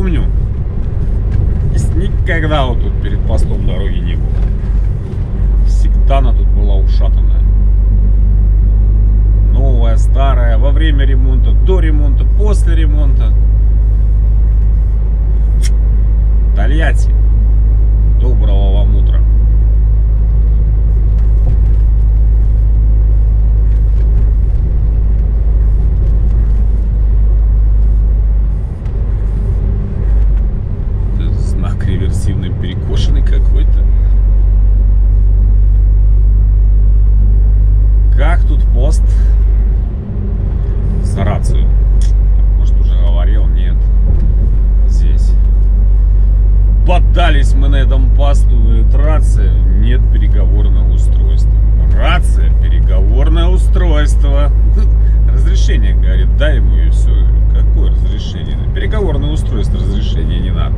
помню, никогда вот тут перед постом дороги не было. Всегда она тут была ушатанная. Новая, старая, во время ремонта, до ремонта, после ремонта. Тольятти. Доброго вам утра. Знак реверсивный, перекошенный какой-то. Как тут пост? За рацию. Может, уже говорил? Нет. Здесь. Поддались мы на этом посту. Говорит, рация, нет переговорного устройства. Рация, переговорное устройство. Разрешение, говорит, дай ему и все. Какое разрешение? Переговорное устройство, разрешения не надо.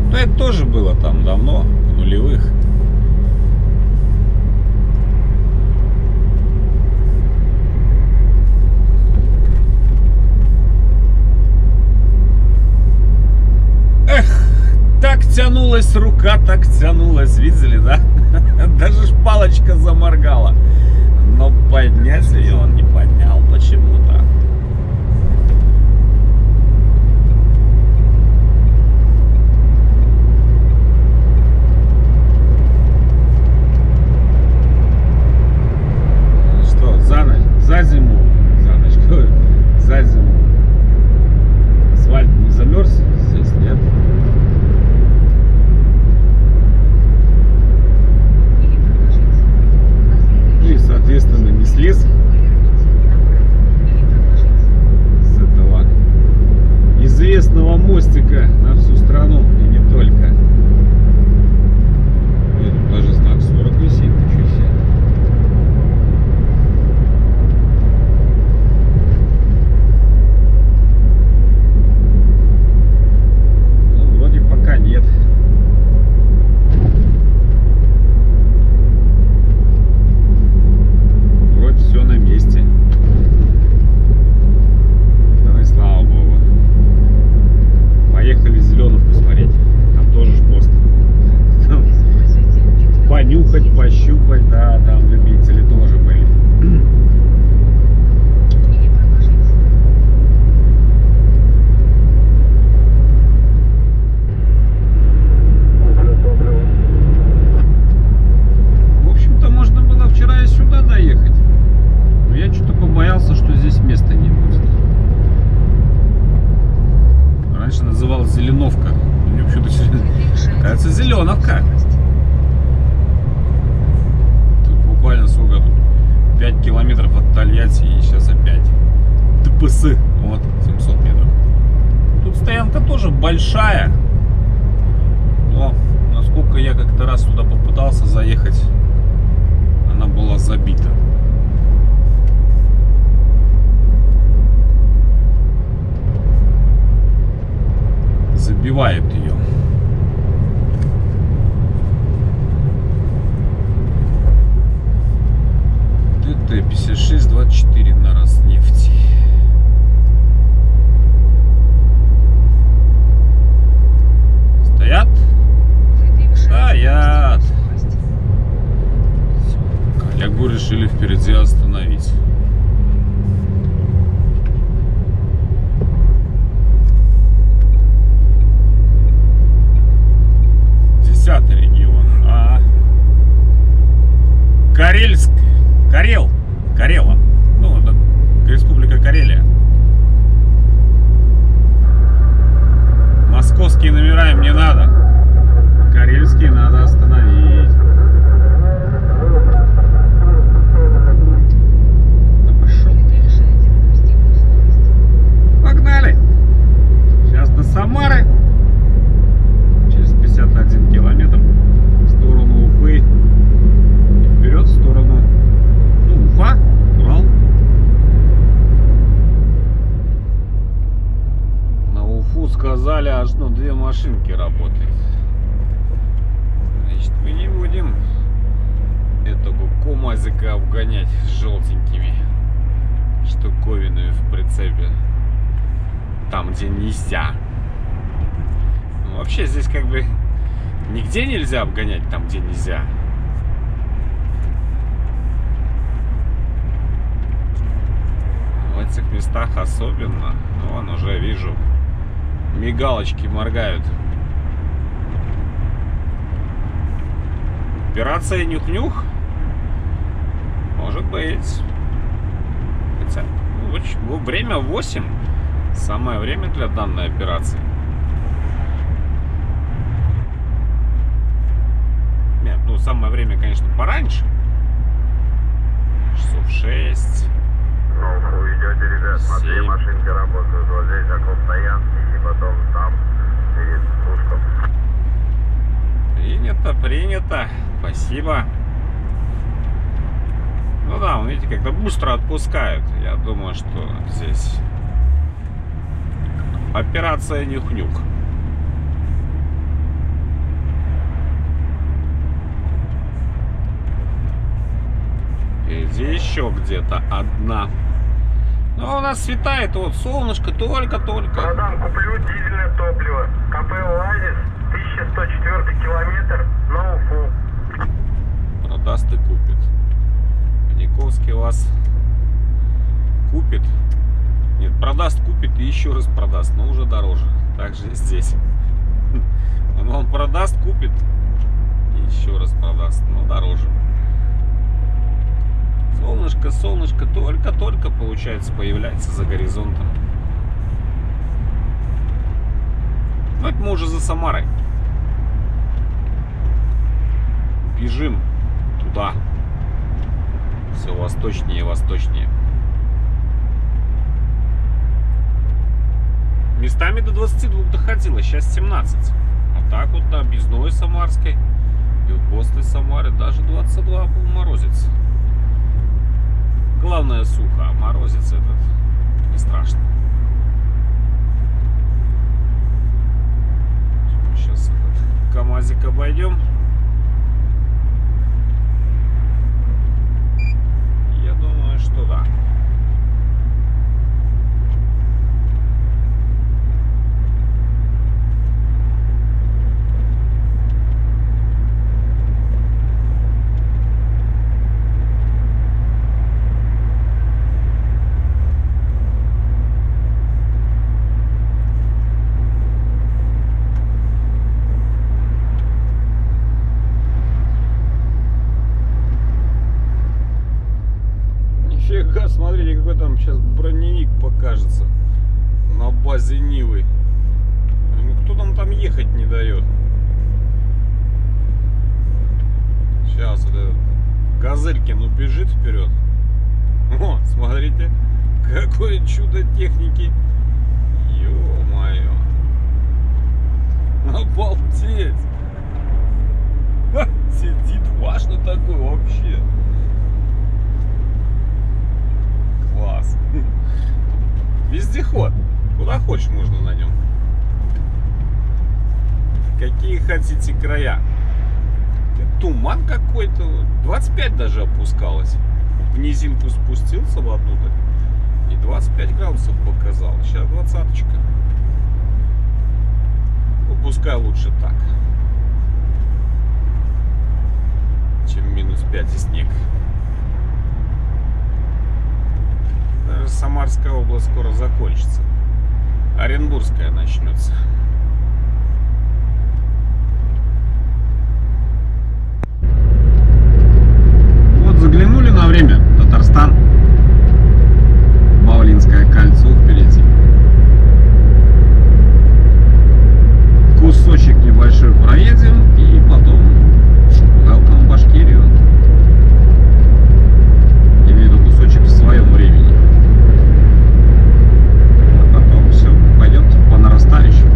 Но это тоже было там давно, в нулевых. Эх, так тянулась рука, так тянулась, видели, да? Даже ж палочка заморгала. Но поднять ее он не поднял почему-то. Ну что, за зиму, за зиму асфальт не замерз здесь, нет? И, соответственно, не слез с этого известного мостика на всю страну и не только. Нет, даже знак 40 висит, ничего себе. Ну, вроде пока нет. Все на месте. Давай, слава богу. Поехали Зеленовку смотреть. Там тоже ж пост. Там понюхать, пощупать. Да, там любители тоже были. В общем-то, можно было вчера и сюда доехать. Я что-то побоялся, что здесь места не будет. Раньше называлась Зеленовка. Мне почему-то кажется Зеленовка. Тут буквально сколько тут? 5 километров от Тольятти и сейчас опять. ТПС. Вот, 700 метров. Тут стоянка тоже большая. Но насколько я как-то раз туда попытался заехать, она была забита. Забивает ее. ТТ 5624 на Роснефти. Стоят? Стоят. Коллегу решили впереди остановить. Регион. Карельск. Карела. Ну, это Республика Карелия. Московские номера им не надо. Карельские надо остановить. Да пошел. Погнали. Сейчас до Самары. 51 километр в сторону Уфы и вперед в сторону, ну, Уфа, Урал. На Уфу сказали, аж 2 машинки работает. Значит, мы не будем этого КамАЗика обгонять с желтенькими штуковинами в прицепе там, где нельзя. Вообще здесь как бы нигде нельзя обгонять там, где нельзя. В этих местах особенно. Вон уже вижу, мигалочки моргают. Операция Нюх-Нюх? Может быть. Хотя, время 8. Самое время для данной операции. Нет, ну самое время, конечно, пораньше. Часов 6. Ну, вы идете, ребят, смотри, 7. машинки работают вот здесь, около стоянки, и потом там, перед спуском. Принято, принято. Спасибо. Ну да, он, видите, как-то быстро отпускают. Я думаю, что здесь операция Нюх-Нюх. Впереди еще где-то одна. Ну, у нас светает, вот солнышко только-только. Продам, куплю дизельное топливо. КП «Оазис», 1104 километр, на Уфу. Продаст и купит. Паниковский вас купит. Нет, продаст, купит и еще раз продаст, но уже дороже. Так же и здесь. Он продаст, купит и еще раз продаст, но дороже. Солнышко, солнышко только-только, получается, появляется за горизонтом. Ну, это мы уже за Самарой. Бежим туда. Все восточнее и восточнее. Местами до 22 доходило, сейчас 17. А так вот до объездной Самарской. И вот после Самары даже 22 был морозец. Главное сухо, а морозец этот не страшно. Сейчас этот КамАЗик обойдем. Я думаю, что да. Нифига, смотрите, какой там сейчас броневик покажется на базе Нивы. Ну, кто там ехать не дает? Сейчас вот этот Газелькин убежит вперед. О, смотрите, какое чудо техники. Ё-моё. Обалдеть. Ха, сидит важно такой вообще. Класс. Вездеход. Куда хочешь можно на нем. Какие хотите края. Туман какой-то. 25 даже опускалось. В низинку спустился в одну, и 25 градусов показал. Сейчас 20-очка. Ну, пускай лучше так, чем минус 5 и снег. Даже Самарская область скоро закончится. Оренбургская начнется. Вот заглянули на время. Татарстан. Баулинское кольцо впереди. Кусочек небольшой проедем и потом welcome в Башкирию. Имею в виду кусочек в своем времени. А потом все пойдет по нарастающей.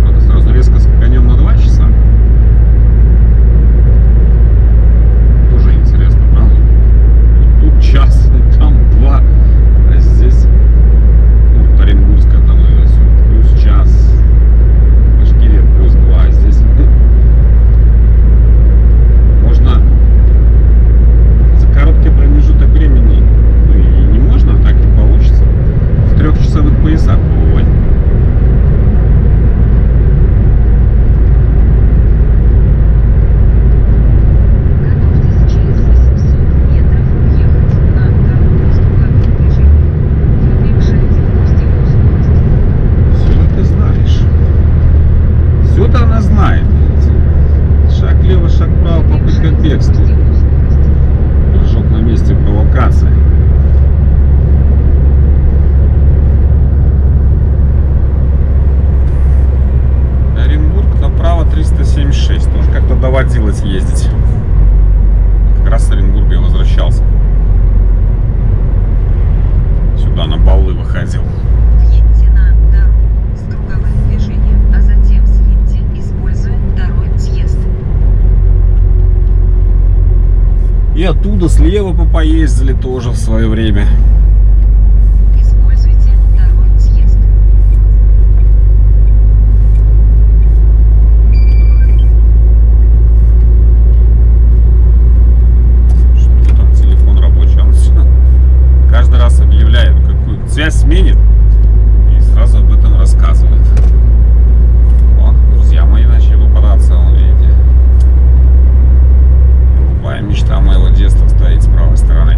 И оттуда слева поездили тоже в свое время. Используйте второй съезд. Что там телефон рабочий? Он каждый раз объявляет, какую связь сменит, и сразу об этом рассказывает. О, друзья мои начали попадаться, вон, видите. Голубая мечта моего детства стоит с правой стороны.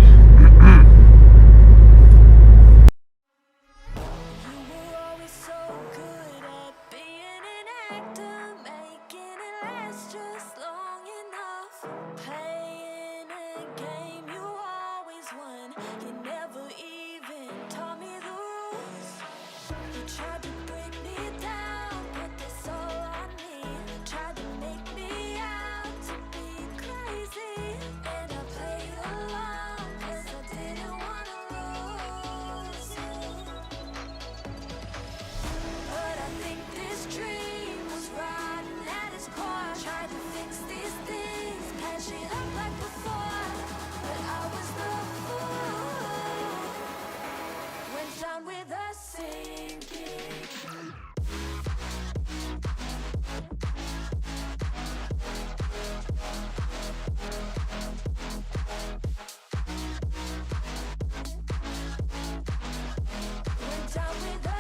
Tried to break me down, put this all on me. Tried to make me out to be crazy, and I played along 'cause I didn't wanna lose you. But I think this dream was rotten at its core. Tried to fix these things, patch it up like before, but I was the fool. Went down with a sinking. Went down with a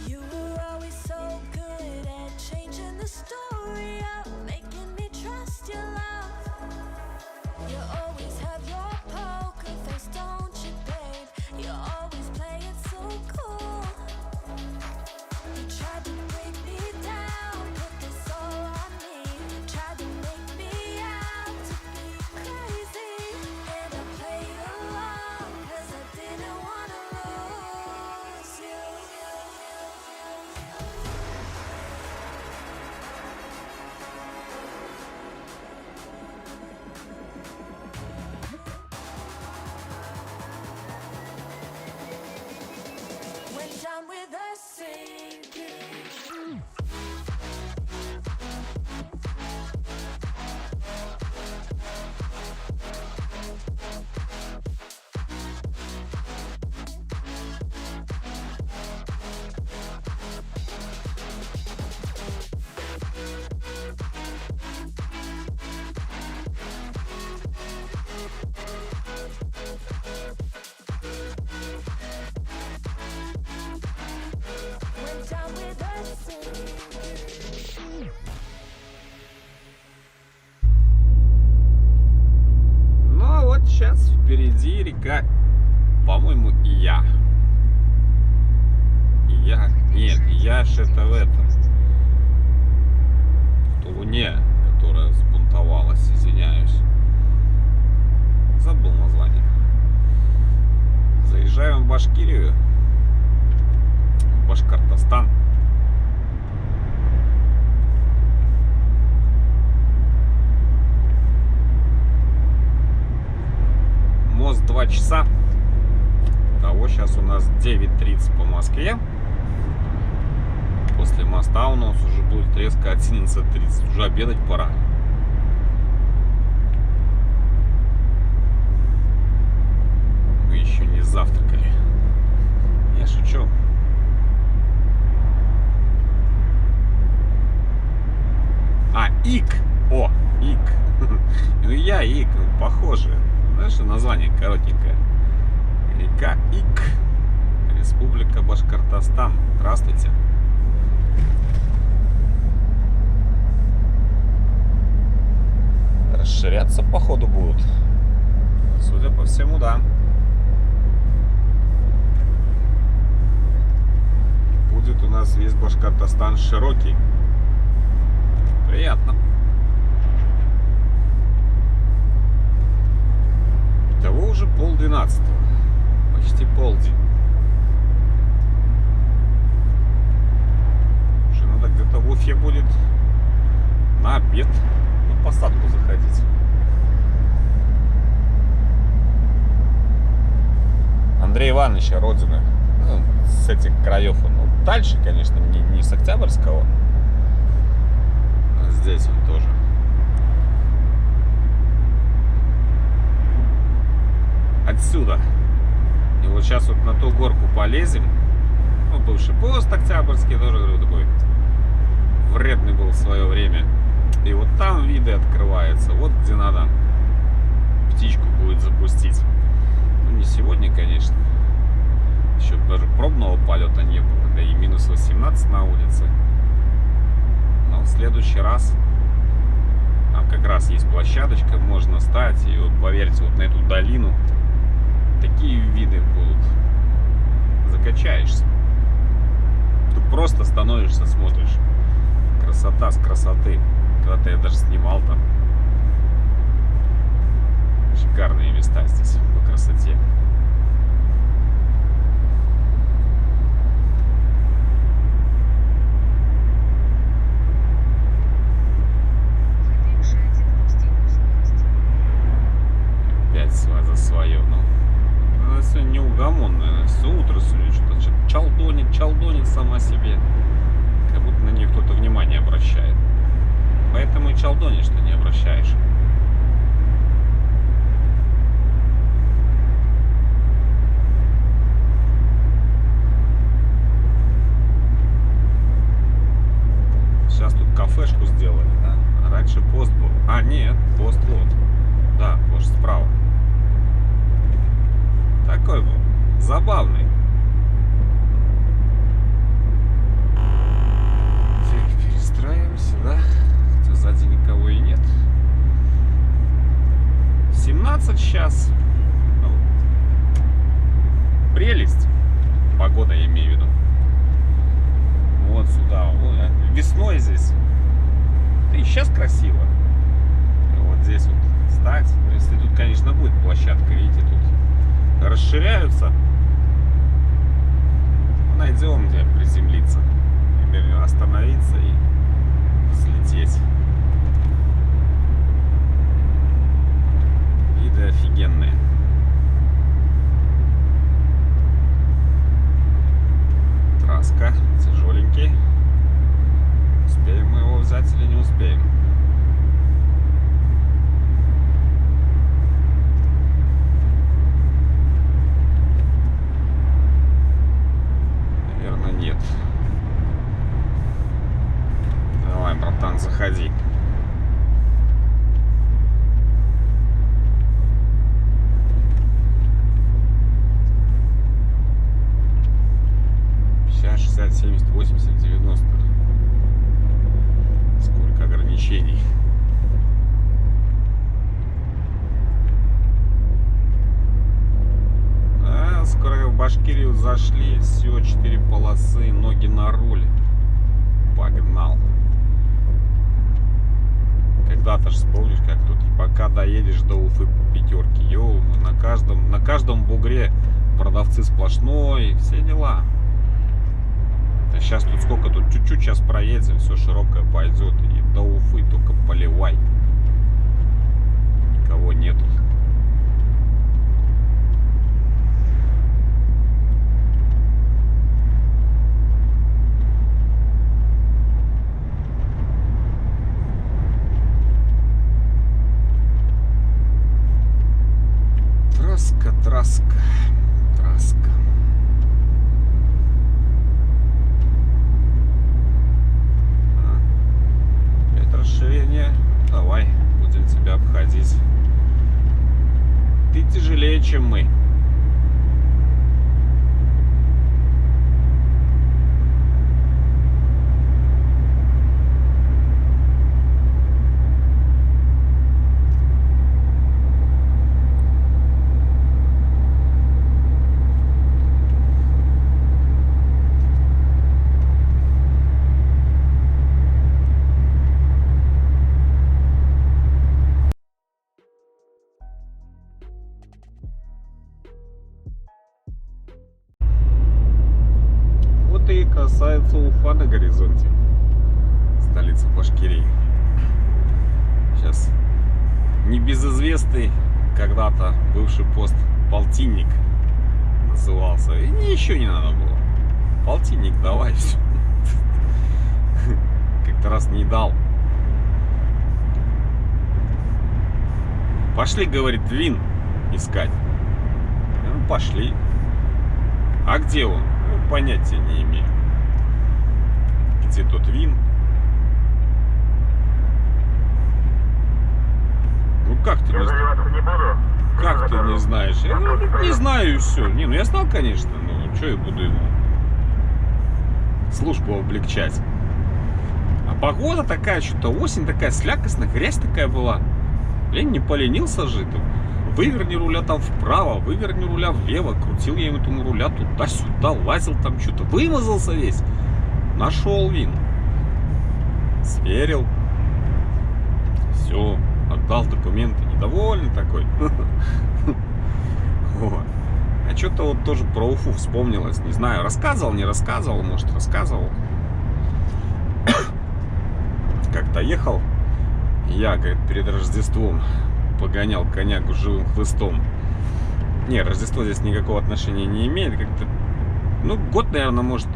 You were always so good at changing the story up, making me trust your love. You always have your poker face, don't you, babe? You always play it so cool. You tried to break me down, put this all on me. Tried to make me out to be crazy, and I played along 'cause I didn't wanna lose you. Went down with a sinking. Went down with a sinking. Ну а вот сейчас впереди река, по-моему, Ия. Ия? Нет, Ияш это в этом. В Тулуне, которая сбунтовалась, извиняюсь. Забыл название. Заезжаем в Башкирию. В Башкортостан. Мост 2 часа. Того сейчас у нас 9:30 по Москве. После моста у нас уже будет резко 11:30. Уже обедать пора. Мы еще не завтракали. Я шучу. Ик. О, Ик. Ну я Ик, похоже. Знаешь, название коротенькое. Река Ик. Республика Башкортостан. Здравствуйте. Расширяться походу будут. Судя по всему, да. Будет у нас весь Башкортостан широкий. Приятно. Итого уже 11:30. Почти полдень. Уже надо где-то в Уфе будет на обед. Ну, посадку заходить. Андрея Ивановича, родина. Ну, с этих краев он. Ну, дальше, конечно, не с Октябрьского. А здесь он тоже. Отсюда. И вот сейчас вот на ту горку полезем. Ну, бывший пост Октябрьский, тоже, говорю, такой вредный был в свое время. И вот там виды открываются. Вот где надо птичку будет запустить. Ну, не сегодня, конечно. Еще даже пробного полета не было. Да и минус 18 на улице. Но в следующий раз там как раз есть площадочка, можно стать. И вот поверьте, вот на эту долину такие виды будут. Закачаешься. Ты просто становишься, смотришь. Красота с красоты. Когда-то я даже снимал там. Шикарные места здесь по красоте. Опять за свое, ну. Она сегодня неугомонная. Все утро сегодня что-то чалдонит сама себе. Как будто на нее кто-то внимание обращает. Поэтому и чалдонишь, что не обращаешь. Сейчас тут кафешку сделали, да? А раньше пост был. А, нет, пост вот. Да, пост справа. Такой был. Забавный. Так, перестраиваемся, да? Хотя сзади никого и нет. 17 сейчас. Ну, прелесть. Погода, я имею в виду. Вот сюда. Вот. Весной здесь. Да и сейчас красиво. Вот здесь вот стать. Если тут, конечно, будет площадка, видите, тут расширяются. Найдем, где приземлиться. Или остановиться и взлететь. Виды офигенные. Траска, тяжеленький. Успеем мы его взять или не успеем? Наверное, нет. Давай, братан, заходи. Сейчас 60, 70, 80, 90. Сколько ограничений. А, скоро в Башкирию зашли. Все, 4 полосы, ноги на руль. Погнал. Когда-то ж вспомнишь, как тут пока доедешь до Уфы по пятерке. Йоу, на каждом бугре продавцы сплошной, все дела. А сейчас тут сколько? Тут чуть-чуть сейчас проедем, все широкое пойдет. И до Уфы только поливай. Никого нету. Траска. Опять расширение. Давай, будем тебя обходить. Ты тяжелее, чем мы. И касается Уфа на горизонте, столица Башкирии. Сейчас небезызвестный когда-то бывший пост «Полтинник» назывался. И ничего не надо было. Полтинник давай, все. Как-то раз не дал. Пошли, говорит, вин искать. Ну, пошли. А где он? Ну, понятия не имею. Где тот вин? Ну как ты Я не знаешь? заливаться не буду. Как ты не знаешь? Я говорю, не знаю и все. Не, ну я знал, конечно, но что я буду ему службу облегчать. А погода такая, что-то осень такая слякостная, грязь такая была. Лень не поленился же. Выверни руля там вправо, выверни руля влево. Крутил я ему этому руля туда-сюда, лазил там что-то, вымазался весь. Нашел вин. Сверил. Все, отдал документы. Недовольный такой. Вот. А что-то вот тоже про Уфу вспомнилось. Не знаю, рассказывал, не рассказывал, может, рассказывал. Как-то ехал. Я, говорит, перед Рождеством погонял коняку живым хлыстом. Не, Рождество здесь никакого отношения не имеет. Как-то, ну, год, наверное, может.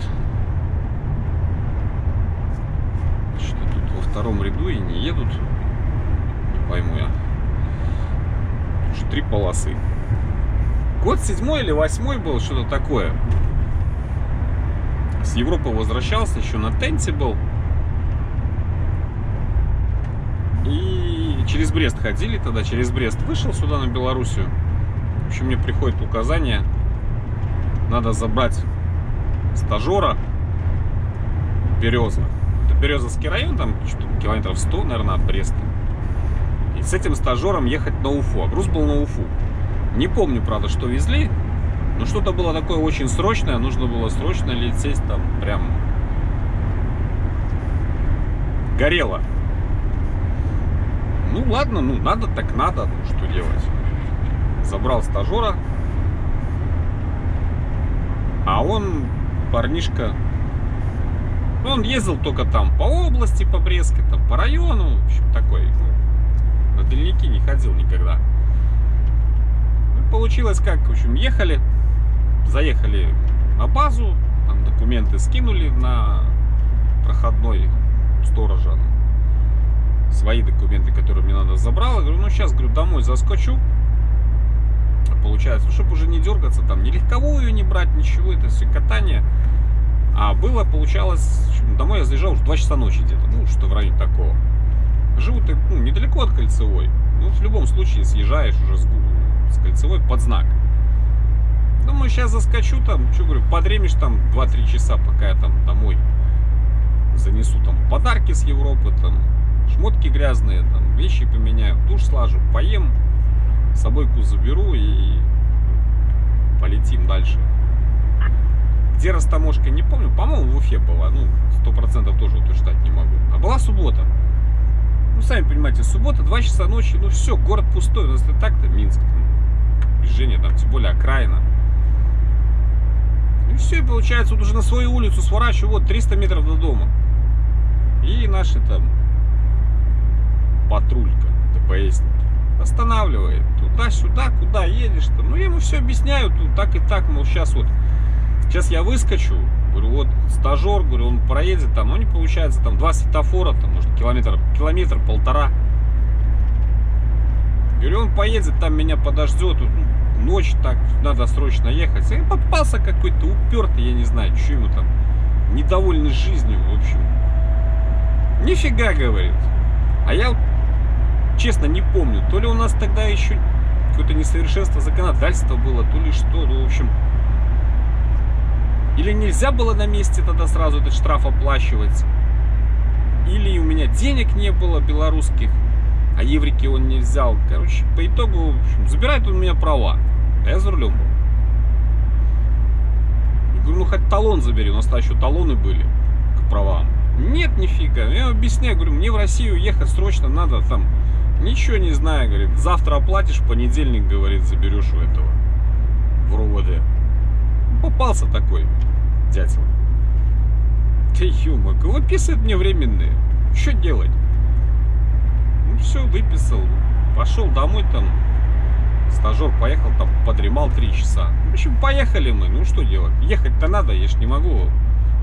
Что тут во втором ряду и не едут. Не пойму я. Уже 3 полосы. Год 7-й или 8-й был, что-то такое. С Европы возвращался, еще на тенте был. И через Брест ходили тогда, через Брест вышел сюда на Белоруссию. В общем, мне приходит указание, надо забрать стажера Береза. Это Березовский район, там что-то километров 100, наверное, от Бреста. И с этим стажером ехать на Уфу. А груз был на Уфу. Не помню, правда, что везли, но что-то было такое очень срочное. Нужно было срочно лететь там прям. Горело. Ну ладно, ну надо так надо, ну что делать. Забрал стажера. А он, парнишка, он ездил только там по области, по Брестской, там по району. В общем, такой, ну, на дальники не ходил никогда. Ну, получилось как, в общем, ехали, заехали на базу, там документы скинули на проходной сторожа. Свои документы, которые мне надо, забрал. Я говорю, ну сейчас, говорю, домой заскочу. Получается, чтобы уже не дергаться, там ни легковую не брать, ничего, это все катание. А было, получалось, домой я заезжал уже 2 часа ночи где-то, ну что в районе такого. Живу ты, ну, недалеко от Кольцевой. Ну, в любом случае съезжаешь уже с Кольцевой под знак. Думаю, сейчас заскочу там, что говорю, подремешь там 2-3 часа, пока я там домой занесу там подарки с Европы, там шмотки грязные, там вещи поменяю, душ слажу, поем, с собойку заберу и полетим дальше. Где растаможка, не помню, по-моему, в Уфе была, ну, 100% тоже утверждать не могу. А была суббота. Ну, сами понимаете, суббота, 2 часа ночи, ну все, город пустой, у нас это так-то Минск, там, движение там, тем более окраина. И все, и получается, вот уже на свою улицу сворачиваю, вот 300 метров до дома. И наши там патрулька, ДПСники, останавливает туда-сюда, куда едешь там. Ну, я ему все объясняю, тут так и так, мол, сейчас вот, сейчас я выскочу, говорю, вот стажер, говорю, он проедет там, ну, не получается, там 2 светофора, там, может, километр-полтора. Говорю, он поедет, там меня подождет, ну, ночь так, надо срочно ехать. И попался какой-то упертый, я не знаю, что ему там, недовольный жизнью, в общем. Нифига, говорит. А я, честно, не помню, то ли у нас тогда еще какое-то несовершенство законодательства было, то ли что, ну, в общем. Или нельзя было на месте тогда сразу этот штраф оплачивать, или у меня денег не было белорусских, а еврики он не взял. Короче, по итогу, в общем, забирает он у меня права, а я за рулем был. Я говорю, ну хоть талон забери, у нас тогда еще талоны были к правам. Нет, нифига. Я объясняю, говорю, мне в Россию ехать срочно надо, там, ничего не знаю, говорит, завтра оплатишь, в понедельник, говорит, заберешь у этого, в РОВД. Попался такой дятел. Ты юмок, выписывает мне временные. Что делать? Ну все, выписал. Пошел домой там. Стажер поехал там, подремал 3 часа. В общем, поехали мы. Ну что делать? Ехать-то надо, я ж не могу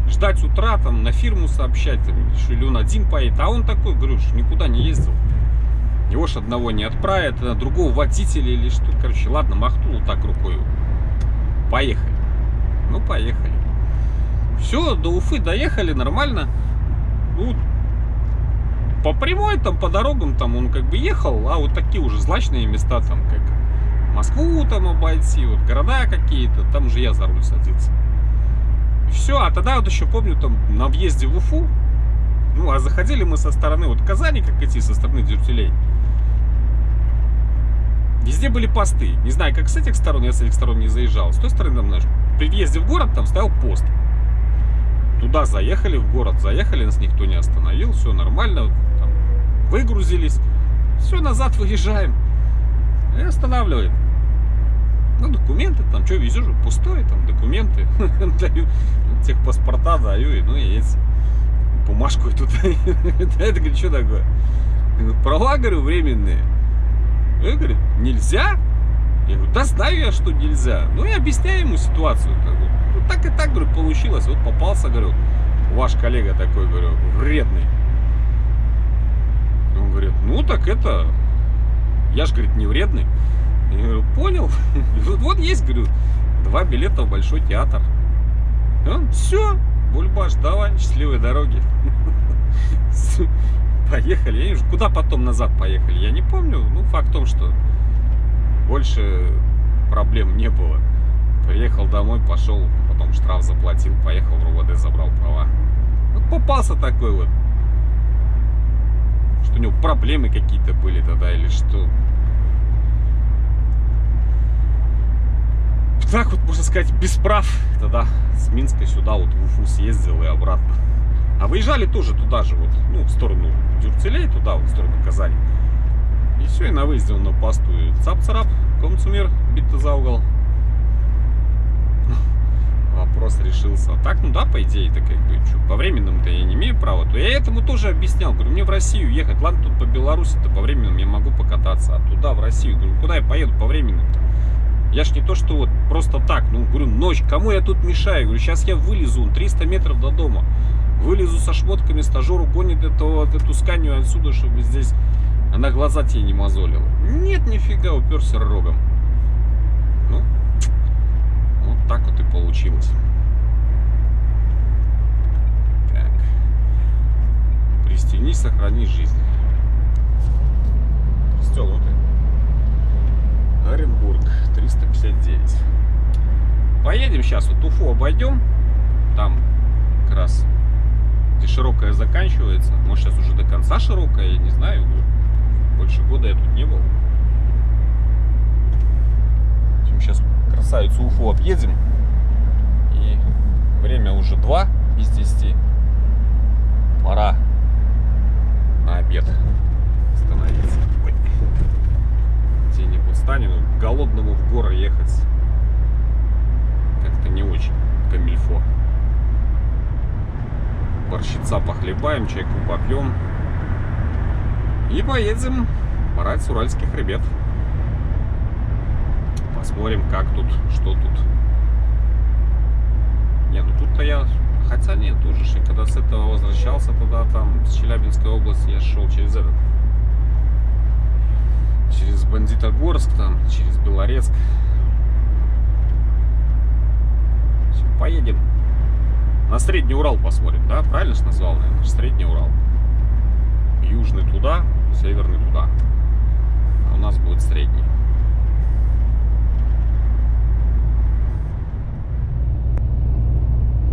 ждать с утра, там, на фирму сообщать, там, что или он один поедет. А он такой, говорю, что никуда не ездил. Его ж одного не отправят, а другого водителя или что. Короче, ладно, махнул так рукой. Поехали. Ну, поехали. Все, до Уфы доехали нормально. Ну, по прямой, там, по дорогам, там, он как бы ехал, а вот такие уже злачные места, там, как Москву там обойти, вот города какие-то, там уже я за руль садился. И все, а тогда вот еще помню, там, на въезде в Уфу, ну, а заходили мы со стороны, вот Казани, как идти, со стороны Дюртюлей. Везде были посты. Не знаю, как с этих сторон, я с этих сторон не заезжал. С той стороны, там, знаешь, при въезде в город там стоял пост. Туда заехали, в город заехали, нас никто не остановил, все нормально, там, выгрузились, все, назад выезжаем. И останавливает. Ну, документы, там, что везешь, пустое, там, документы, даю, техпаспорта даю, и, ну, и эти, бумажку и тут, это, говорит, что такое? Права, говорю, временные. Я говорю, нельзя? Я говорю, да знаю я, что нельзя. Ну, и объясняю ему ситуацию. Ну, так и так, говорю, получилось. Вот попался, говорю, ваш коллега такой, говорю, вредный. Он говорит, ну, так это, я же, говорит, не вредный. Я говорю, понял. Вот есть, говорю, 2 билета в Большой театр. Все, Бульбаш, давай, счастливой дороги. Поехали. Я не знаю, куда потом назад поехали, я не помню. Ну, факт в том, что больше проблем не было. Приехал домой, пошел, потом штраф заплатил, поехал в РУВД, забрал права. Вот попался такой вот. Что у него проблемы какие-то были тогда или что. Так вот, можно сказать, без прав. Тогда с Минска сюда вот в Уфу съездил и обратно. А выезжали тоже туда же, вот, ну, в сторону Дюртюлей, туда, вот, в сторону Казани. И все, и на выезде он на посту. Цап-царап, комцумер, бит-то за угол. Вопрос решился. Так, ну да, по идее, это как бы, что, по временному-то я не имею права. То я этому тоже объяснял. Говорю, мне в Россию ехать. Ладно, тут по Беларуси-то по временному я могу покататься. А туда, в Россию, говорю, куда я поеду по временному-то? Я ж не то, что вот просто так, ну, говорю, ночь, кому я тут мешаю? Говорю, сейчас я вылезу, 300 метров до дома. Вылезу со шмотками, стажеру гонит эту сканию отсюда, чтобы здесь она глаза тебе не мозолила. Нет, нифига, уперся рогом. Ну, вот так вот и получилось. Так. Пристегнись, сохрани жизнь. Пристегнутый. Оренбург, 359. Поедем сейчас, вот Уфу обойдем. Там как раз где широкая заканчивается. Может, сейчас уже до конца широкая, я не знаю. Больше года я тут не был. Сейчас красавицу Уфу объедем. И время уже 2 без 10. Пора на обед становиться. Ой. Где-нибудь станем. Голодному в горы ехать как-то не очень камильфо. Борщица похлебаем, чайку попьем и поедем брать с уральских хребет. Посмотрим, как тут, что тут. Не, ну тут-то я, хотя нет, тоже, я когда с этого возвращался, тогда там с Челябинской области я шел через этот, через Бандитогорск, там, через Белорецк. Все, поедем. На Средний Урал посмотрим, да? Правильно же назвал, наверное? Средний Урал. Южный туда, северный туда. А у нас будет средний.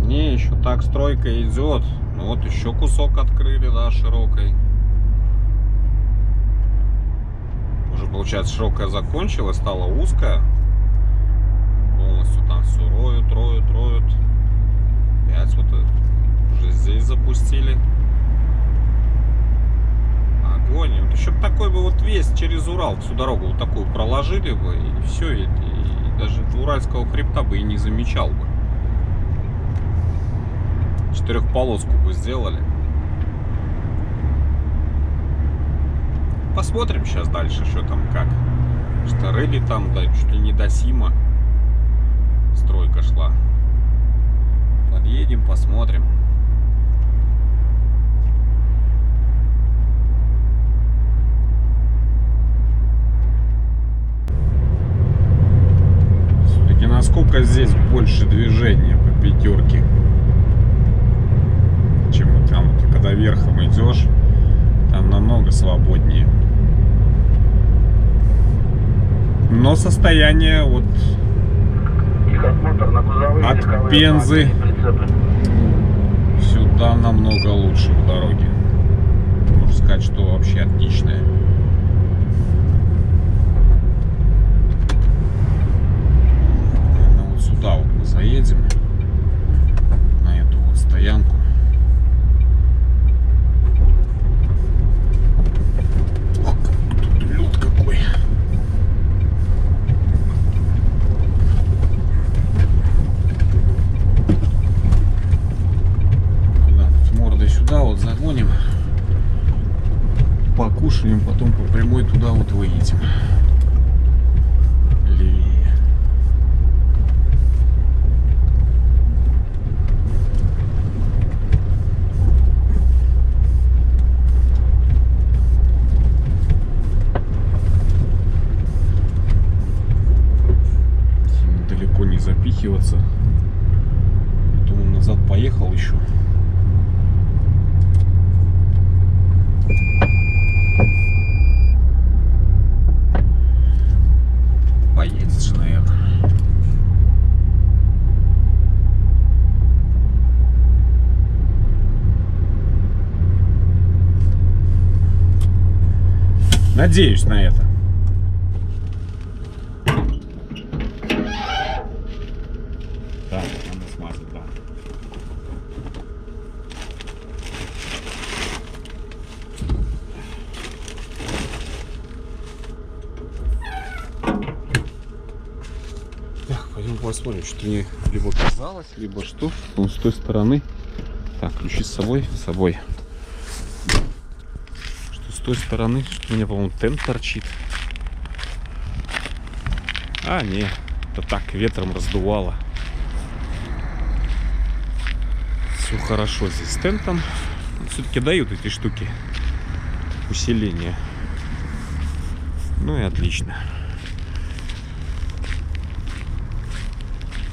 Не, еще так стройка идет. Ну вот еще кусок открыли, да, широкой. Уже, получается, широкая закончилась, стала узкая. Полностью там все роют. Опять вот уже здесь запустили. Огонь. Вот еще бы такой бы вот весь через Урал всю дорогу вот такую проложили бы, и все, и даже Уральского хребта бы и не замечал бы. 4-полоску бы сделали. посмотрим сейчас дальше, что там как. Что рыли там, да, чуть ли не до Сима стройка шла. Подъедем, посмотрим. Все-таки насколько здесь больше движения по пятерке, чем вот там, вот, когда верхом идешь, там намного свободнее. Но состояние вот от Пензы сюда намного лучше в дороге. Можно сказать, что вообще отличное. Наверное, вот сюда вот мы заедем, на эту вот стоянку. Ох, тут лед какой. Сюда вот загоним, покушаем, потом по прямой туда вот выедем. Левее. Далеко не запихиваться. Потом он назад поехал еще. Поедет же, наверное. Надеюсь на это. Так, надо смазать, да. Пойдем посмотрим, что мне либо казалось, либо что. Он с той стороны. Так, ключи с собой. Что с той стороны? У меня, по-моему, тент торчит. А, не. Это так, ветром раздувало. Все хорошо здесь с тентом. Все-таки дают эти штуки усиление. Ну и отлично.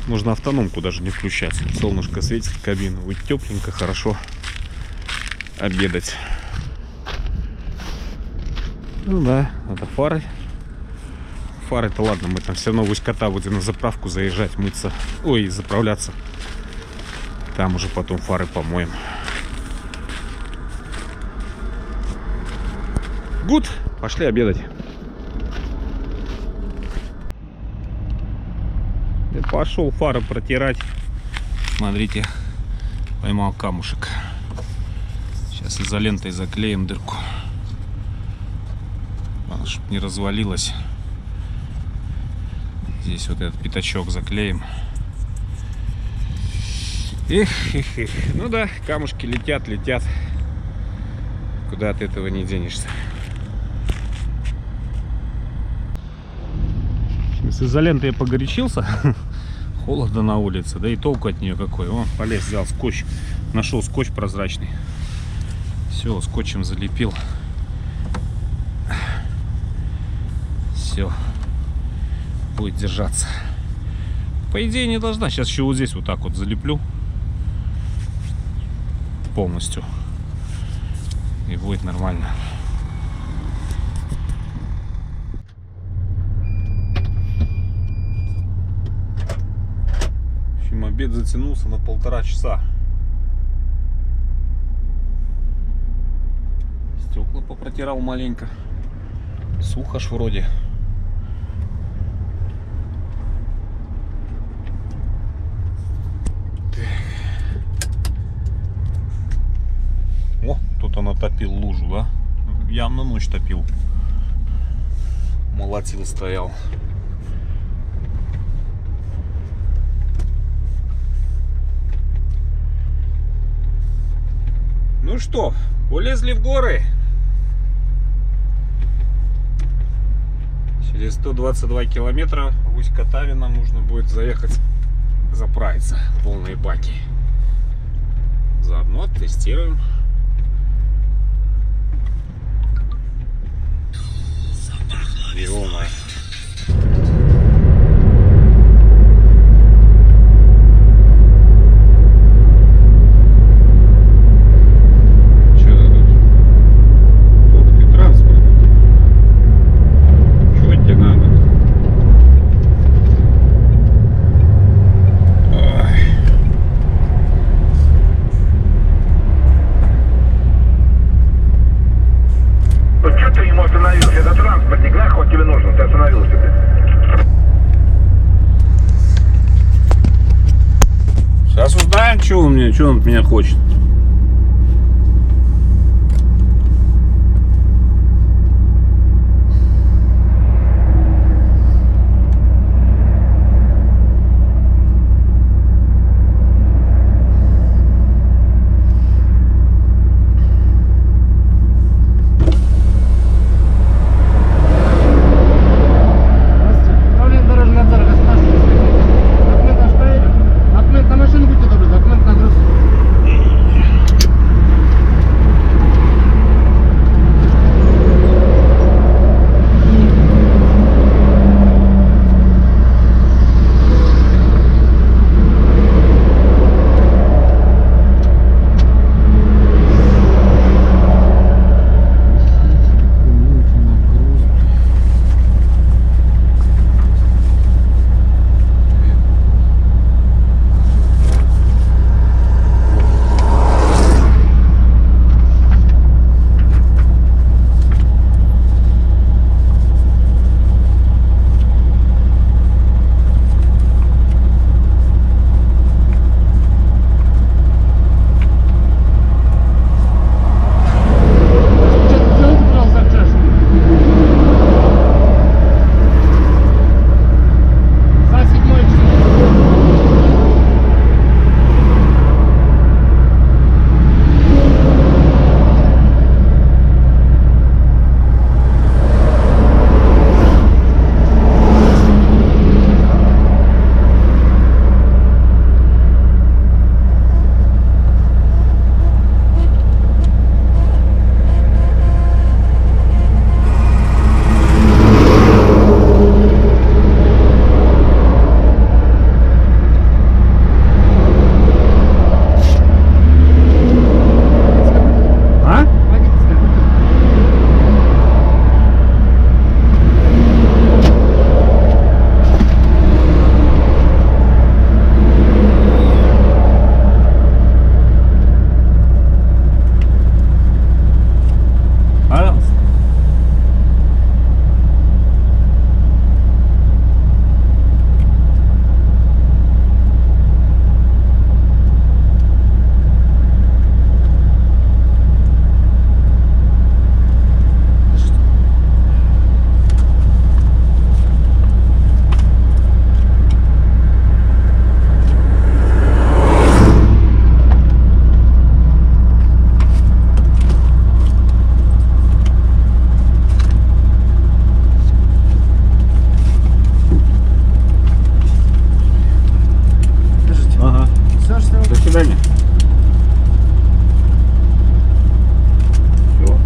Можно автономку даже не включать. Солнышко светит в кабину. Будет тепленько, хорошо обедать. Ну да, это фары. Фары-то ладно, мы там все равно в Усть-Кота будем на заправку заезжать, мыться. Ой, заправляться. Там уже потом фары помоем. Гуд, пошли обедать. Пошел фары протирать. Смотрите, поймал камушек. Сейчас изолентой заклеим дырку, чтобы не развалилось. Здесь вот этот пятачок заклеим. Эх. Ну да, камушки летят. Куда от этого не денешься. С изолентой я погорячился. Холодно на улице, да и толку от нее какой. О, полез, взял скотч, нашел скотч прозрачный. Все, скотчем залепил. Все, будет держаться. По идее не должна. Сейчас еще вот здесь вот так вот залеплю полностью, и будет нормально. Обед затянулся на 1,5 часа. Стекла попротирал маленько. Сухо ж вроде. О, тут он отопил лужу, да? Явно ночь топил. Молотил, стоял. Ну что, полезли в горы. Через 122 километра в Усть-Катаве нам нужно будет заехать, заправиться полные баки. Заодно тестируем. Ё-моё. Чё-то тут? Ух ты, транспорт. Чего тебе надо? Ой. Ну что ты ему остановился? Это транспортник, нахуй тебе нужен? Ты остановился ты. Сейчас узнаем, что он от меня хочет. Управление дорожного надзора, государственный инспектор. Документ наш проверим. Документ на машину, будьте добры, документ на груз. Сделайте, пожалуйста, чашку. За 7 число. А? Водительская. Пожалуйста. Ага. Все, что До свидания. Все.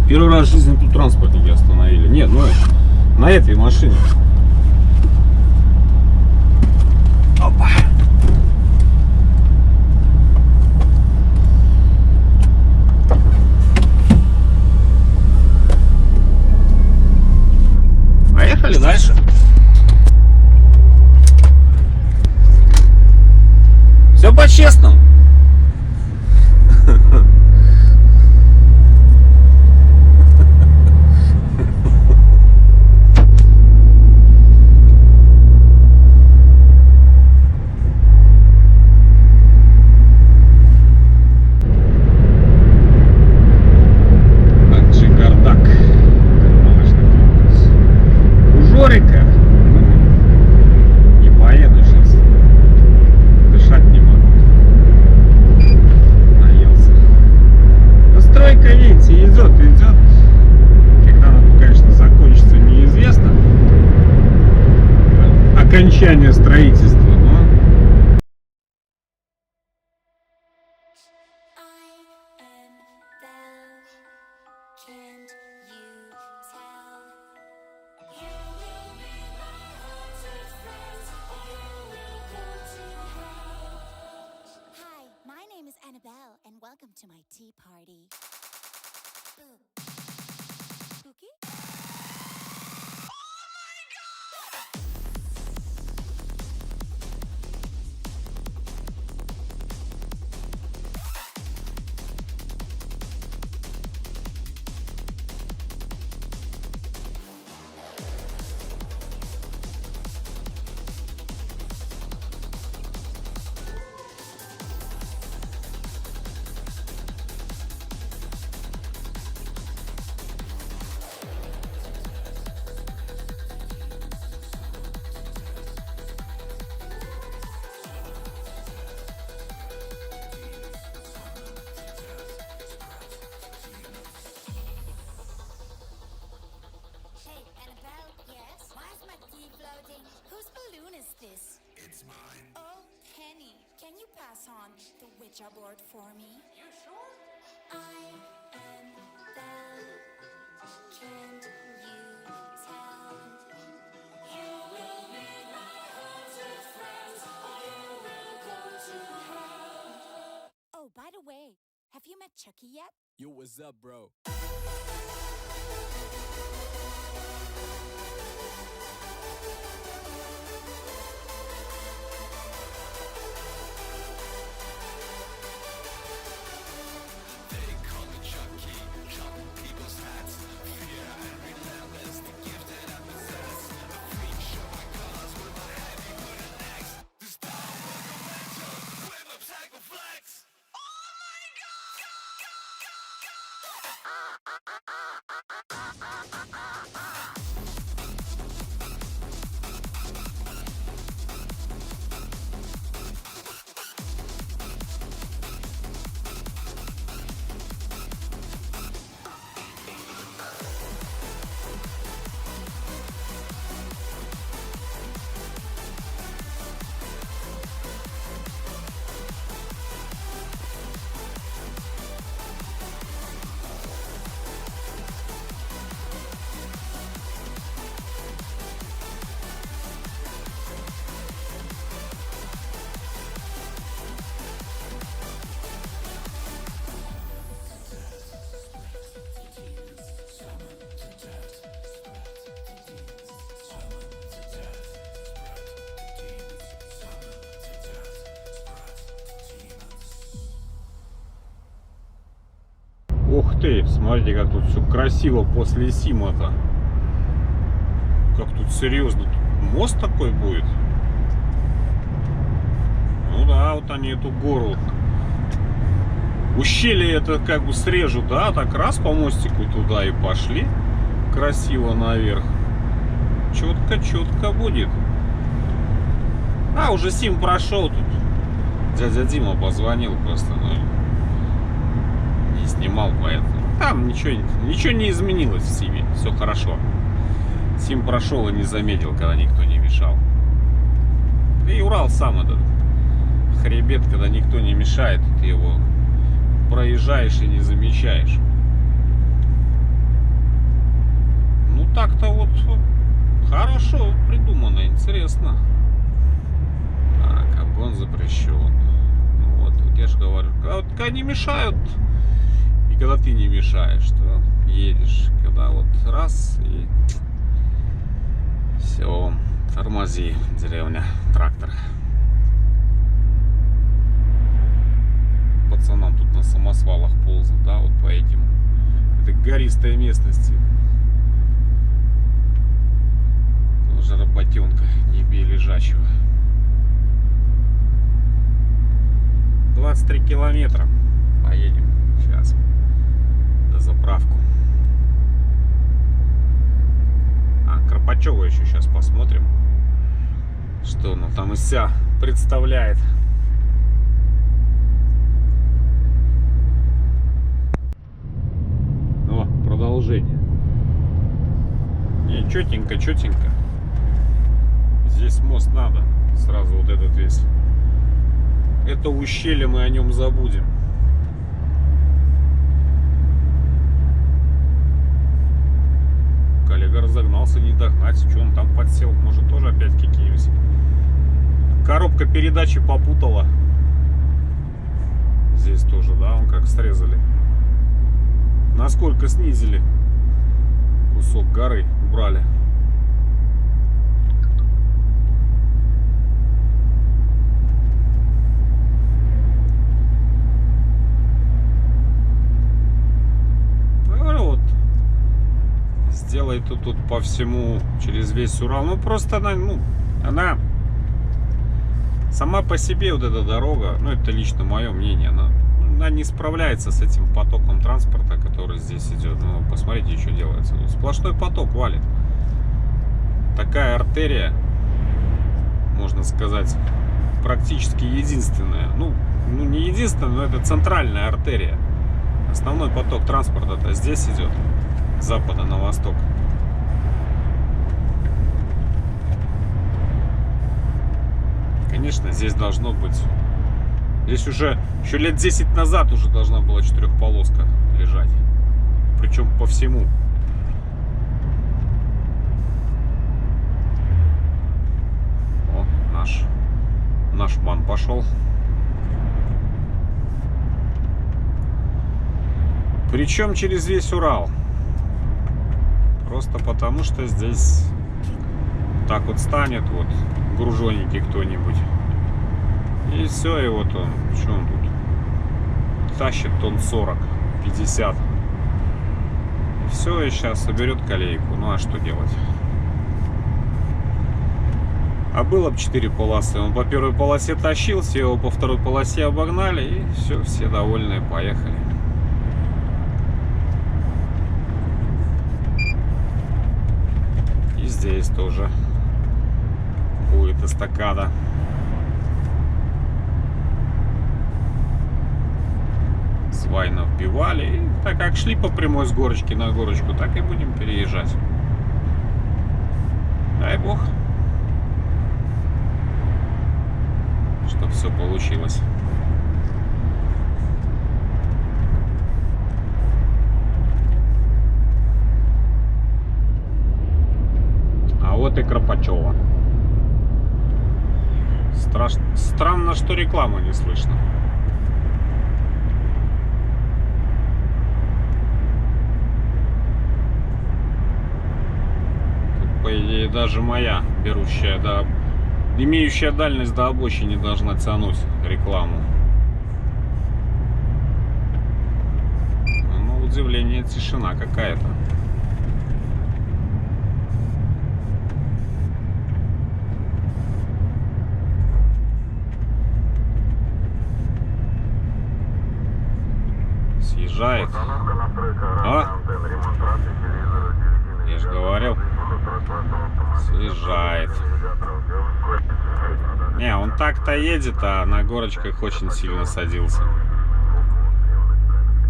Первый раз в жизни тут транспортники остановили. Нет, ну на этой машине. Опа. Поехали дальше. Все по-честному. Аджигардак. У Жорика. Не поеду сейчас. Дышать не могу. окончания строительства, но... Hi, my name is Annabelle, and welcome to my tea party. Boo. Spooky? Hey, Annabelle, yes? Why's my tea floating? Whose balloon is this? It's mine. Oh, Penny, can you pass on the Ouija board for me? You sure? I am Belle. Can't you tell? You will meet my haunted friends, or you will go to hell. Oh, by the way, have you met Chucky yet? Yo, what's up, bro? Ух ты, смотрите, как тут все красиво после Сима-то. Как тут серьезно. Тут мост такой будет. Ну да, вот они эту гору. Ущелье это как бы срежут, да? Так раз по мостику туда и пошли. Красиво наверх. Четко будет. А, уже Сим прошел тут. Дядя Дима позвонил просто, но не снимал, поэтому. Там ничего не изменилось в Симе. Все хорошо. Сим прошел и не заметил, когда никто не мешал. И Урал сам этот хребет, когда никто не мешает, ты его проезжаешь и не замечаешь. Ну так-то вот хорошо придумано, интересно. Так, обгон запрещен. Ну вот я же говорю, когда не мешают, и когда ты не мешаешь, то едешь. Когда вот раз и все, тормози, деревня, трактор. Пацанам тут на самосвалах ползают, да, вот по этим. Это гористая местности. Тоже работенка, не бей лежачего. 23 километра. Поедем сейчас до заправку. Карпачева еще сейчас посмотрим, что она там из себя представляет. О, продолжение. Не, четенько. Здесь весь мост надо. Сразу вот этот весь. Это ущелье, мы о нем забудем. Коллега разогнался, не догнать. Что он там подсел? Может, тоже опять какие-нибудь. Коробка передачи попутала. Здесь тоже, да, он как срезали. Насколько снизили. Кусок горы убрали. Вот. Сделай тут по всему, через весь Урал. Ну, просто она сама по себе, вот эта дорога, ну, это лично мое мнение, она не справляется с этим потоком транспорта, который здесь идет. Ну, посмотрите, что делается. Тут сплошной поток валит. Такая артерия, можно сказать, практически единственная. Ну, не единственная, но это центральная артерия. Основной поток транспорта-то здесь идет, с запада на восток. Конечно, здесь должно быть... Здесь уже еще лет 10 назад уже должна была четырехполоска лежать. Причем по всему. О, наш ман пошел. Причем через весь Урал. Просто потому, что здесь так вот станет вот гружоненький кто-нибудь. И все, и вот он. Что он тут? Тащит тонн 40, 50. И все, и сейчас соберет колейку. Ну а что делать? А было бы 4 полосы. Он по первой полосе тащился, его по второй полосе обогнали. И все довольные, поехали. И здесь тоже будет эстакада. Свайно вбивали. И так как шли по прямой с горочки на горочку, так и будем переезжать. Дай бог, чтобы все получилось. А вот и Кропачево. Странно, что рекламу не слышно. Тут, по идее, даже моя, имеющая дальность до обочины, должна тянуть рекламу. Но, на удивление, тишина какая-то. Съезжает. А? Я же говорил. Съезжает. Не, он так-то едет, а на горочках очень сильно садился.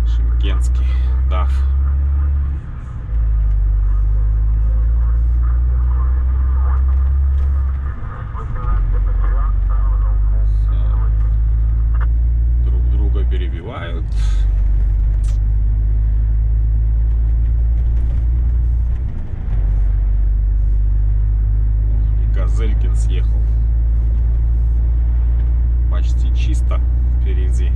Шимкенский DAF. Друг друга перебивают. Газелькин съехал. Почти чисто впереди.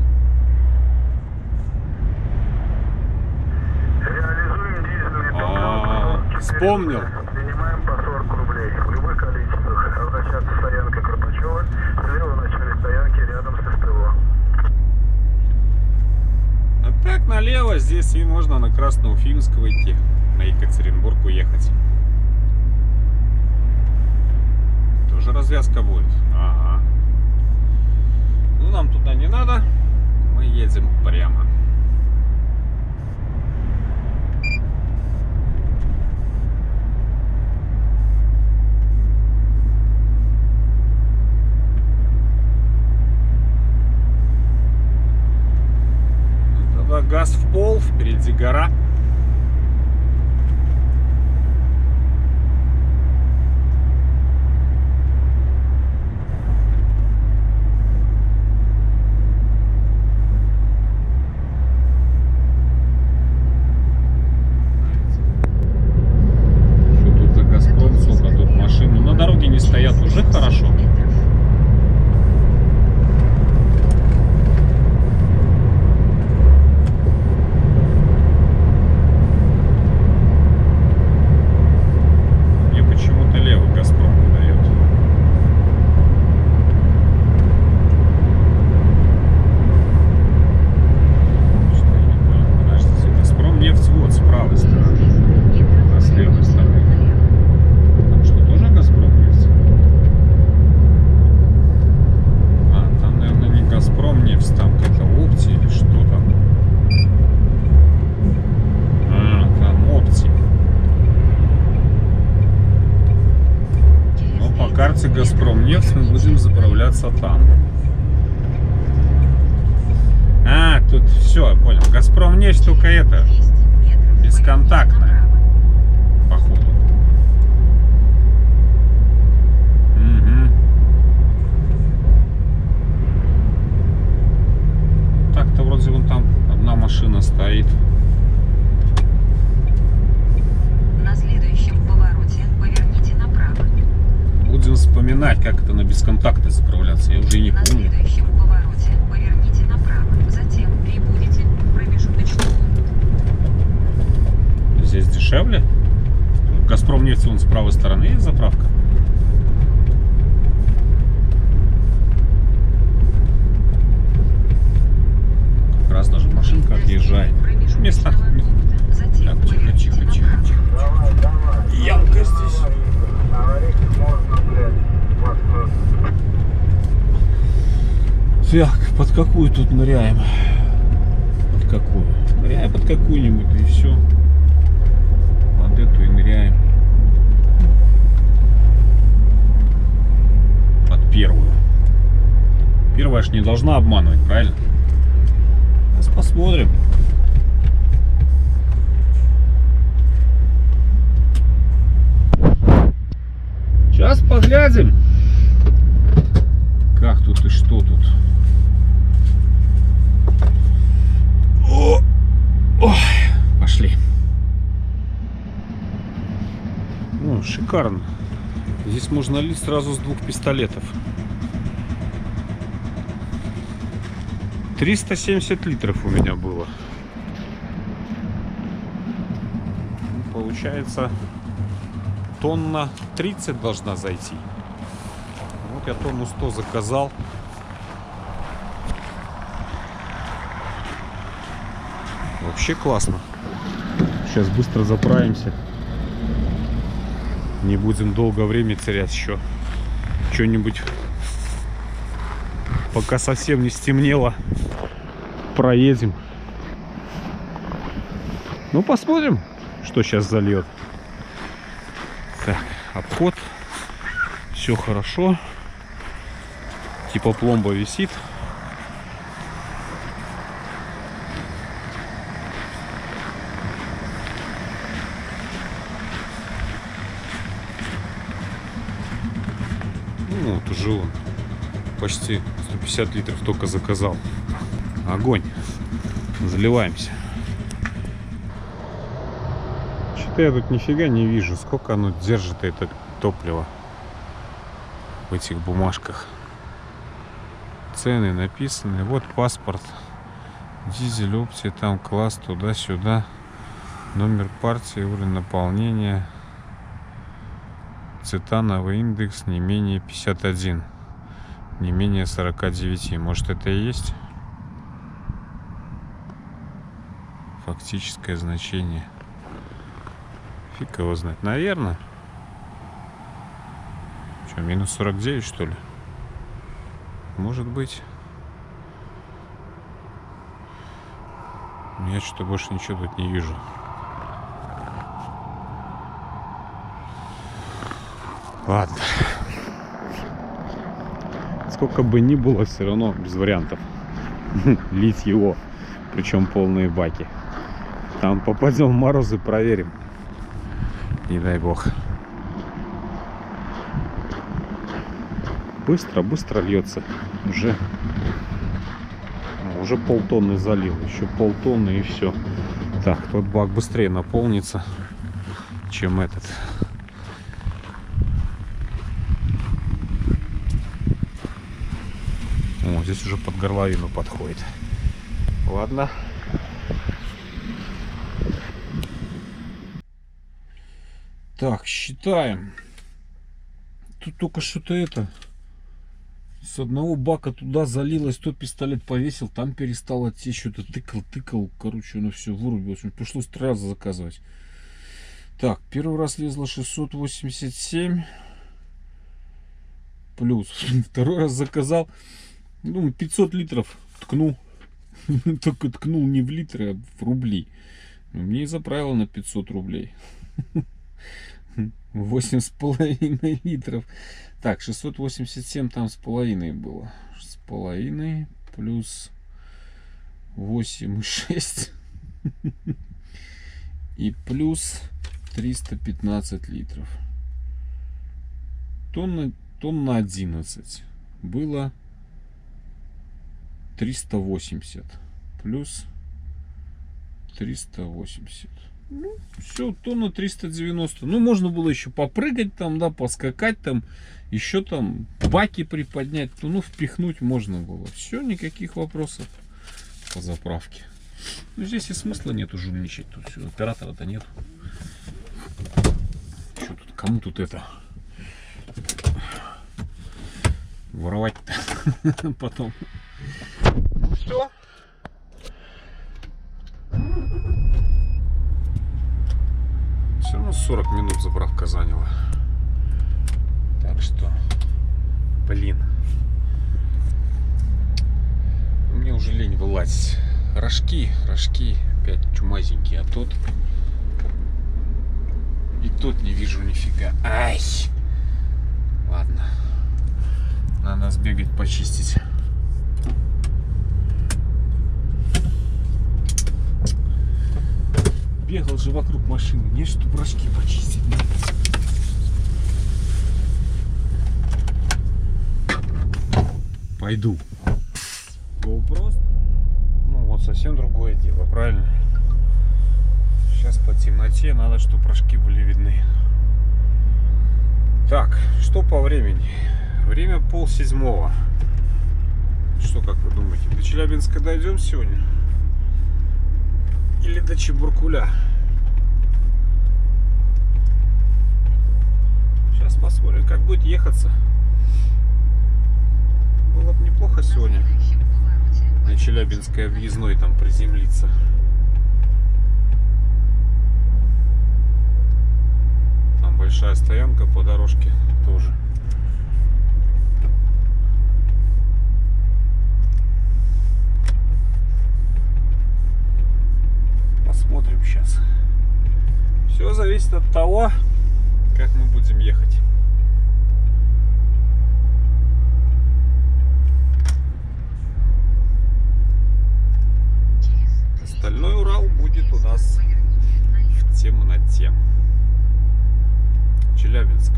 Реализуем дизельные топлива. Вспомнил. Принимаем по 40 рублей. В любых количествах. Обращаться стоянка Кропачева. Слева начали стоянки рядом с СТО. А так налево здесь и можно на Красноуфимского идти. На Екатеринбург уехать. Тоже развязка будет. Ага. Ну, нам туда не надо. Мы едем прямо. Тогда газ в пол, впереди гора. красота. А, тут все, понял. Газпром нефть только это бесконтактная, походу. Угу. Так-то вроде вон там одна машина стоит. На следующем повороте поверните направо. Будем вспоминать, как это на бесконтактной заправляться. Я уже и не На помню. следующем повороте поверните направо. Затем прибудете в промежуточный пункт. Здесь дешевле. Газпром нефть вон с правой стороны есть заправка. Как раз даже машинка отъезжает. Место. Затем Так, тихо, тихо, поверните тихо, направо. тихо. Давай, давай. Ямка здесь. Говорить можно, блядь. Так, под какую тут ныряем? Под какую? Ныряем под какую-нибудь, и все. Под эту и ныряем. Под первую. Первая ж не должна обманывать, правильно? Сейчас посмотрим. Сейчас поглядим. Как тут и что тут? О! Ой, пошли. Ну, шикарно. Здесь можно лить сразу с 2 пистолетов. 370 литров у меня было. Ну, получается, тонна 30 должна зайти. Вот я тонну 100 заказал. Вообще классно. Сейчас быстро заправимся. Не будем долго время терять еще. Что-нибудь, пока совсем не стемнело, проедем. Ну, посмотрим, что сейчас зальет. Так, обход. Все хорошо. Типа пломба висит. Ну, вот уже он почти 150 литров только заказал. Огонь. Заливаемся. Что-то я тут нифига не вижу, сколько оно держит, это топливо в этих бумажках. Цены написаны. Вот паспорт. Дизель, опция, там класс, туда-сюда. Номер партии, уровень наполнения. Цетановый индекс не менее 51. Не менее 49. Может, это и есть? Фактическое значение. Фиг его знает. Наверное. Что, минус 49, что ли? Может быть. Я что-то больше ничего тут не вижу. Ладно. Сколько бы ни было, все равно без вариантов лить его. Причем полные баки. Там попадем в мороз и проверим. Не дай бог. Быстро льется. Уже полтонны залил. Еще полтонны и все. Так, тот бак быстрее наполнится, чем этот. О, здесь уже под горловину подходит. Ладно. Так, считаем. Тут только что-то это. С одного бака туда залилось, то пистолет повесил, там перестало течь, что-то тыкал. Короче, оно все вырубилось. Пришлось 3 раза заказывать. Так, первый раз лезло 687. Плюс. Второй раз заказал. Ну, 500 литров ткнул. Только ткнул не в литры, а в рубли. Мне и заправило на 500 рублей. 8,5 литров Так, 687 там с половиной было. С половиной плюс 8,6 и плюс 315 литров. Тонна 11 было 380 плюс 380. Ну, все, тонна 390. Ну, можно было еще попрыгать там, да, поскакать там, еще там баки приподнять, ну, впихнуть можно было. Все, никаких вопросов по заправке. Ну, здесь и смысла нету жульничать, тут все, оператора-то нет. Что тут, кому тут это воровать-то потом? Ну все. Все равно 40 минут заправка заняла. Так что, блин, мне уже лень вылазить. Рожки опять чумазенькие, а тут и тут не вижу нифига. Ай! Ладно, надо сбегать почистить. Бегал же вокруг машины, не что рожки почистить надо. Пойду. GoPro. Ну вот совсем другое дело, правильно? Сейчас по темноте надо, чтобы рожки были видны. Так, что по времени? Время 6:30. Что, как вы думаете, до Челябинска дойдем сегодня? Или до Чебуркуля? Сейчас посмотрим, как будет ехаться. Было бы неплохо сегодня на Челябинской объездной там приземлиться. Там большая стоянка по дорожке тоже. Посмотрим сейчас. Все зависит от того, как мы будем ехать. Остальной Урал будет у нас в темноте. Челябинск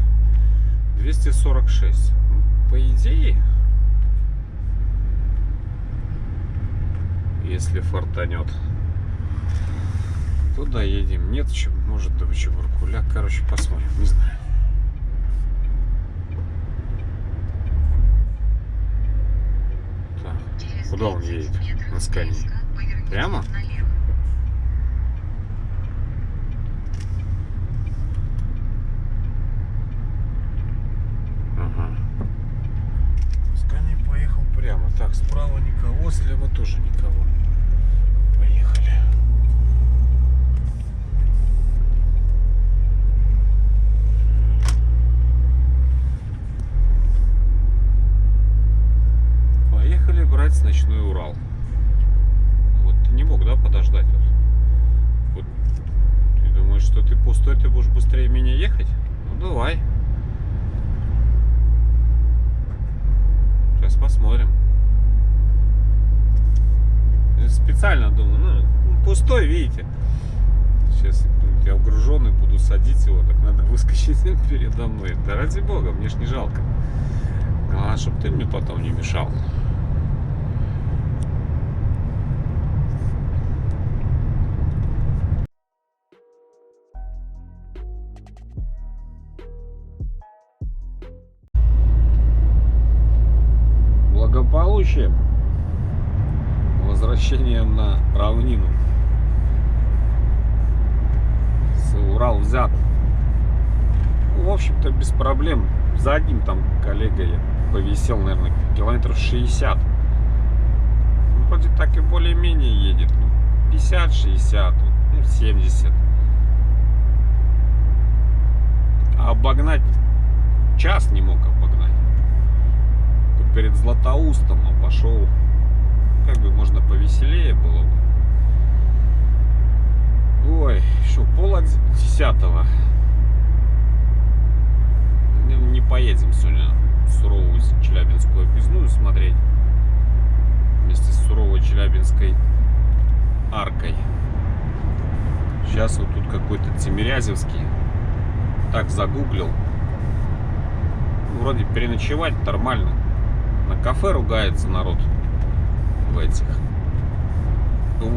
246. По идее, если фартанет, то доедем. Нет, может до Чебуркуля. Короче, посмотрим, не знаю. Так, куда он едет? На скане. Прямо? Ага. Скани поехал прямо. Так, справа никого, слева тоже никого. Поехали. Поехали брать ночной Урал. Вот ты не мог, да, подождать? Вот. Ты думаешь, что ты пустой, ты будешь быстрее меня ехать? Ну давай. Сейчас посмотрим. Я специально думаю, ну, пустой, видите. Сейчас я угруженный буду садить его, так надо выскочить передо мной. Да ради бога, мне ж не жалко. Главное, чтобы ты мне потом не мешал. Благополучием, возвращением на равнину. Урал взят. Ну, в общем-то, без проблем. За одним там коллега я повисел, наверное, километров 60. Ну, вроде так и более-менее едет. 50-60, 70. А обогнать час не мог обогнать. Перед Златоустом обошел. Как бы можно повеселее было бы. Ой, что, 9:30. Не поедем сегодня суровую Челябинскую объездную смотреть. Вместе с суровой Челябинской аркой. Сейчас вот тут какой-то Тимирязевский. Так загуглил. Вроде переночевать нормально. На кафе ругается народ в этих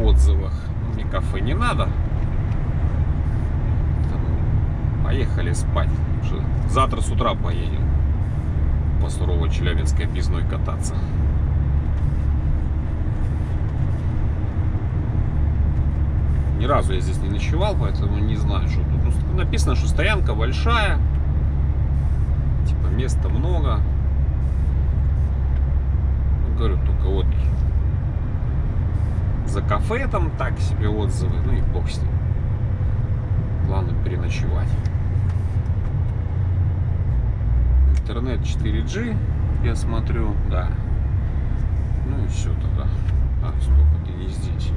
отзывах. Мне кафе не надо. Поехали спать. Завтра с утра поедем по суровой Челябинской объездной кататься. Ни разу я здесь не ночевал, поэтому не знаю, что тут. Ну, написано, что стоянка большая. Типа места много. Ну, говорю, только вот за кафе там так себе отзывы. Ну и бог с ним. Главное переночевать. Интернет 4G, я смотрю, да. Ну и все тогда. А, столько ты не здесь.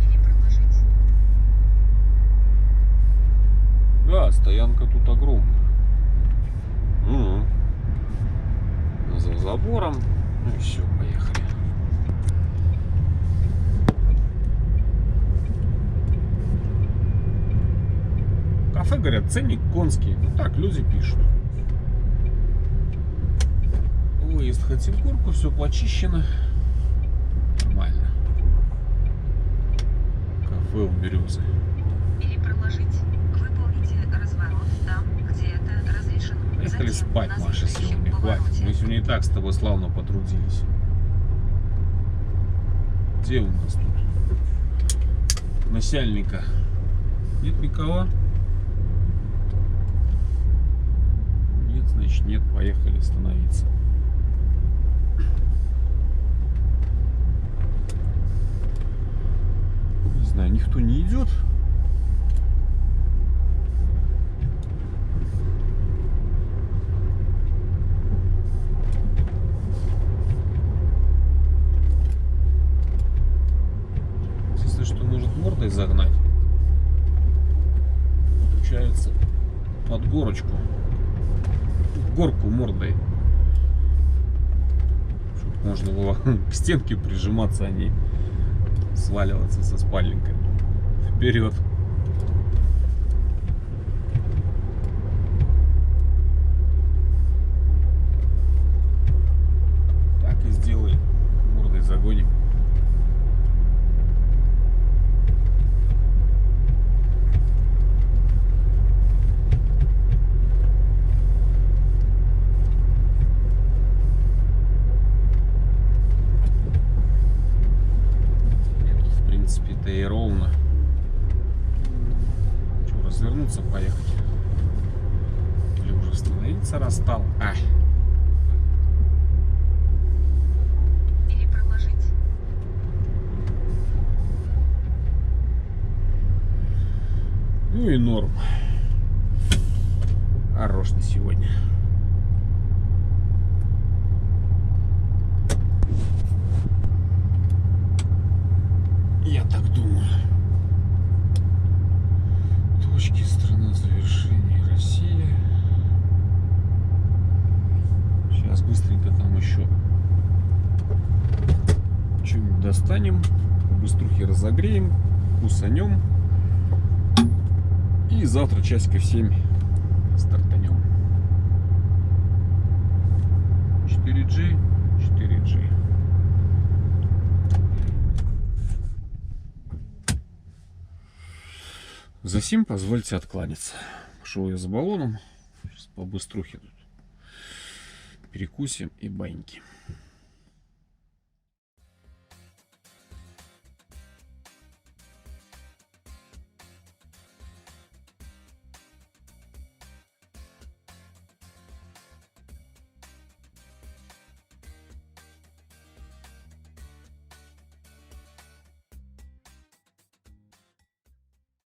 Или проложить. Да, стоянка тут огромная. За забором. Ну и все, поехали. Кафе, говорят, ценник конский. Ну так, люди пишут. Выезд в Хатинкурку, все почищено. Нормально. Кафе у Березы. Или проложить. Выполните разворот там, где это разрешено. Поехали Затем спать, на Маша, следующем сегодня. Хватит. повороте. Мы сегодня и так с тобой славно потрудились. Где у нас тут начальника? Нет никого? Нет, значит нет. Поехали становиться. Не знаю, никто не идет. Единственное, что может мордой загнать. Получается под горочку. В горку мордой. Чтобы можно было к стенке прижиматься, а не сваливаться со спальника. Вперед. Так и сделаем. Мордой загоним. В принципе-то и ровно. Что, развернуться, поехать? Или уже остановиться расстал? А, Или проложить. ну и норм. Хорош на сегодня. Я так думаю. Точки, страна завершения, Россия. Сейчас быстренько там еще что-нибудь достанем, быструхи разогреем, кусанем. И завтра часиков 7 стартанем. 4G, 4G. За сим позвольте откланяться. Пошел я за баллоном. Сейчас по быструхе тут перекусим и баньки.